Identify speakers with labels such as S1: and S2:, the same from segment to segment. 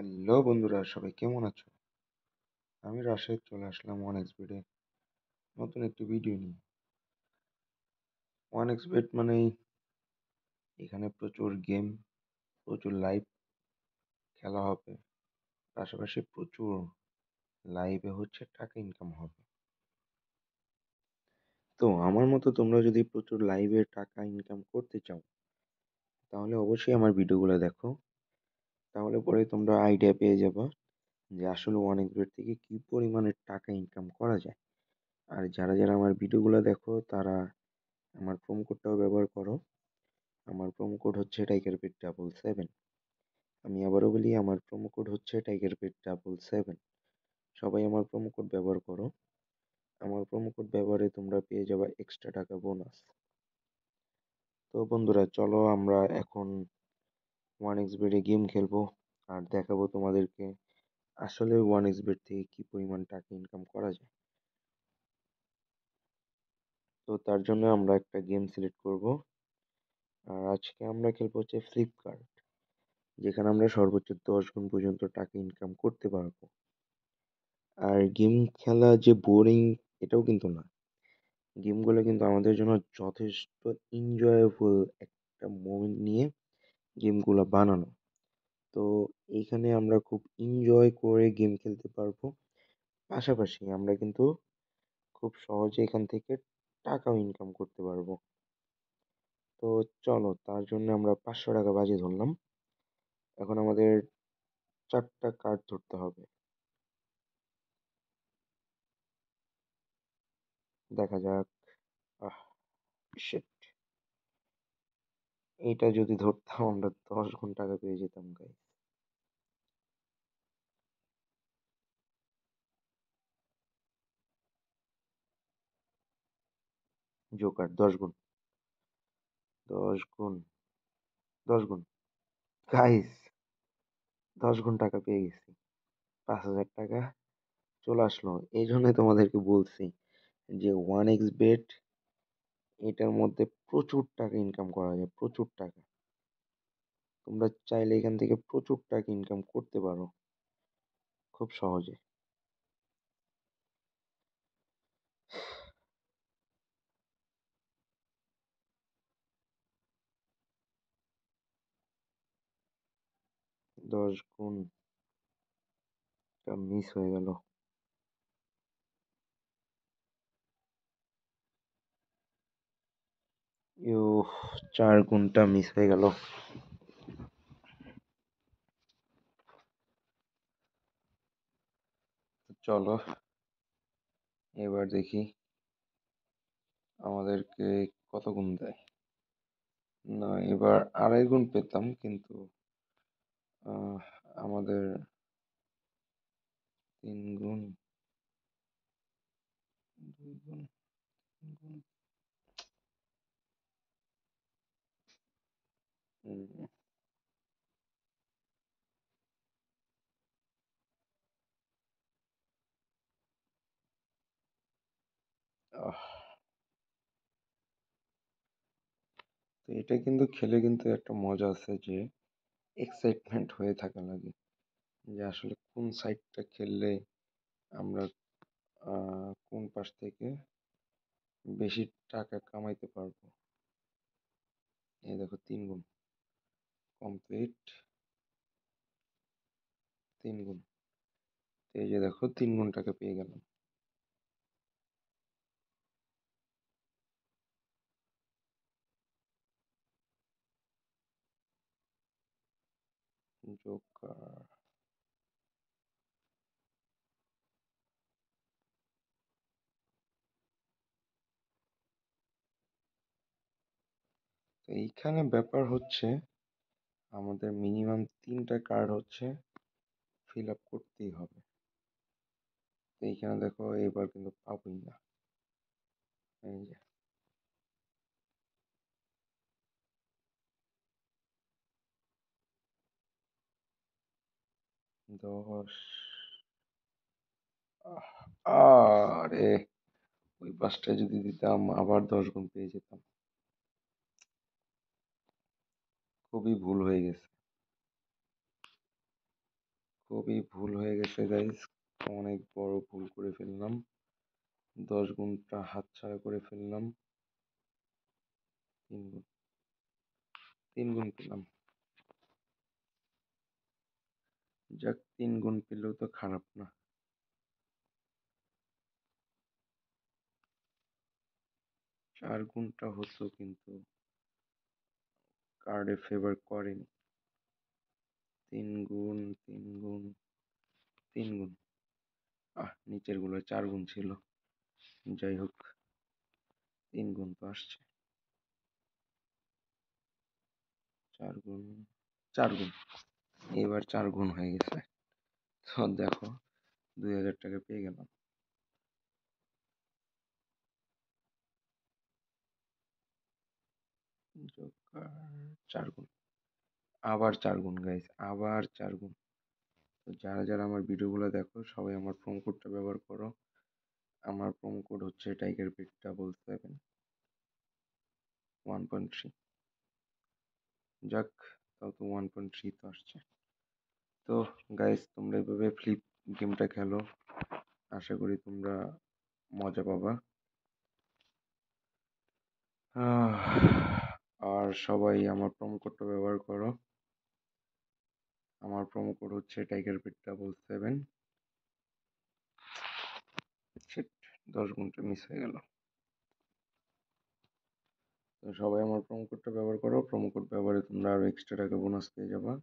S1: Hello বন্ধুরা, সবাই কেমন আছো? আমি রাশেদ চলে আসলাম ওয়ান এক্সবেটে নতুন একটি ভিডিও নিয়ে। ওয়ান এক্সবেট মানেই এখানে প্রচুর গেম, প্রচুর লাইভ খেলা হবে, পাশাপাশি প্রচুর লাইভে হচ্ছে টাকা ইনকাম হবে। তো আমার মতো তোমরা যদি প্রচুর লাইভে টাকা ইনকাম করতে চাও, তাহলে অবশ্যই আমার ভিডিওগুলো দেখো। তাহলে পরে তোমরা আইডিয়া পেয়ে যাবে যে আসলে ওয়ান এক্সবেট থেকে কি পরিমাণে টাকা ইনকাম করা যায়। আর যারা যারা আমার ভিডিওগুলো দেখো তারা আমার প্রোমো কোডটাও ব্যবহার করো। আমার প্রোমো কোড হচ্ছে টাইগারবিট 77। আমি আবারও বলি, আমার প্রোমো কোড হচ্ছে টাইগারবিট 77। সবাই আমার প্রোমো কোড ব্যবহার করো। আমার প্রোমো কোড ব্যবহারে তোমরা পেয়ে যাবে এক্সট্রা টাকা বোনাস। তো বন্ধুরা, চলো আমরা এখন ওয়ান এক্সবেটে গেম খেলবো আর দেখাবো তোমাদেরকে আসলে ওয়ান এক্সবেট থেকে কি পরিমাণ টাকা ইনকাম করা যায়। তো তার জন্য আমরা একটা গেম সিলেক্ট করব। আর আজকে আমরা খেলবো হচ্ছে ফ্লিপকার্ট, যেখানে আমরা সর্বোচ্চ 10 গুণ পর্যন্ত টাকা ইনকাম করতে পারবো। আর গেম খেলা যে বোরিং, এটাও কিন্তু না। গেমগুলো কিন্তু আমাদের জন্য যথেষ্ট এনজয়েবল একটা মোমেন্ট নিয়ে গেমগুলো বানানো। তো এইখানে আমরা খুব এনজয় করে গেম খেলতে পারবো। পাশাপাশি আমরা কিন্তু খুব সহজে এখান থেকে টাকাও ইনকাম করতে পারবো। তো চলো, তার জন্য আমরা 500 টাকা বাজি ধরলাম। এখন আমাদের 4টা কার্ড ধরতে হবে। দেখা যাক। আহ শিট, এইটা যদি ধরতাম আমরা 10 গুণ টাকা পেয়ে যেতাম গাইস। জোকার 10 গুণ, 10 গুণ, 10 গুণ গাইস, 10 গুণ টাকা পেয়ে গেছি। 5,000 টাকা চলে আসলো। এই জন্যই তোমাদেরকে বলছি যে ওয়ান এক্স বেট, এটার মধ্যে প্রচুর টাকা ইনকাম করা যায়, প্রচুর টাকা। তোমরা চাইলে এখান থেকে প্রচুর টাকা ইনকাম করতে পারো খুব সহজে। 10 গুণ মিস হয়ে গেল। ইউ, 4 গুণটা মিস হয়ে গেল। চলো এবার দেখি আমাদেরকে কত গুণ দেয়। না, এবার 2.5 গুণ পেতাম, কিন্তু আহ, আমাদের 3 গুণ, 2 গুণ, 3 গুণ। উম, আহ, তো এটা কিন্তু খেলে কিন্তু একটা মজা আছে যে এক্সাইটমেন্ট হয়ে থাকা লাগে, যে আসলে কোন সাইডটা খেললে আমরা কোন পাশ থেকে বেশি টাকা কামাইতে পারবো। এই দেখো 3 গুণ কমপ্লিট, 3 গুণ। এই যে দেখো 3 গুণ টাকা পেয়ে গেলাম। জোকার, তো এইখানে ব্যাপার হচ্ছে আমাদের মিনিমাম 3টা কার্ড হচ্ছে ফিল আপ করতেই হবে। তো এইখানে দেখো এবার কিন্তু পাবোই না। এই যে 10। আরে ওই পাঁচটা যদি দিতাম আবার 10 গুণ পেয়ে যেতাম। খুবই ভুল হয়ে গেছে। খুবই ভুল হয়ে গেছে গাইস, অনেক বড় ভুল করে ফেললাম। 10 গুণটা হাতছাড়া করে ফেললাম। 3 গুণ, 3 গুণ পেলাম। যাক, 3 গুণ পেলেও তো খারাপ না। 4 গুণটা হতো কিন্তু কার্ডে ফেভার করেনি। 3 গুণ, 3 গুণ, 3 গুণ। নিচের গুলো 4 গুণ ছিল। যাই হোক, 3 গুণ তো আসছে। 4 গুণ, 4 গুণ। এবার 4 গুণ হয়ে গেছে। তো দেখো, 2000 টাকা পেয়ে গেলাম। জোকার, 4 গুণ। আবার 4 গুণ গাইস, আবার 4 গুণ। তো যারা যারা আমার ভিডিওগুলো দেখো সবাই আমার প্রোমো কোডটা ব্যবহার করো। আমার প্রোমো কোড হচ্ছে টাইগার বিট 77 1.3। যাক, তাও তো 1.3 তো আসছে। তো গাইস, তোমরা এভাবে ফ্লিপ গেমটা খেলো, আশা করি তোমরা মজা পাবা। আর সবাই আমার প্রোমো কোডটা ব্যবহার করো। আমার প্রোমো কোড হচ্ছে টাইগার বিট 77। 10 গুণটা মিস হয়ে গেল। তো সবাই আমার প্রোমো কোডটা ব্যবহার করো, প্রোমো কোড ব্যবহারে তোমরা আরো এক্সট্রা টাকা বোনাস পেয়ে যাবা।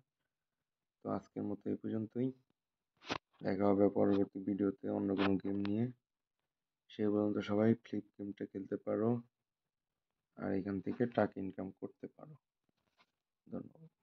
S1: তো আজকের মতো এই পর্যন্তই। দেখা হবে পরবর্তী ভিডিওতে অন্য কোনো গেম নিয়ে। সে পর্যন্ত সবাই ফ্লিপ গেমটা খেলতে পারো আর এখান থেকে টাকা ইনকাম করতে পারো। ধন্যবাদ।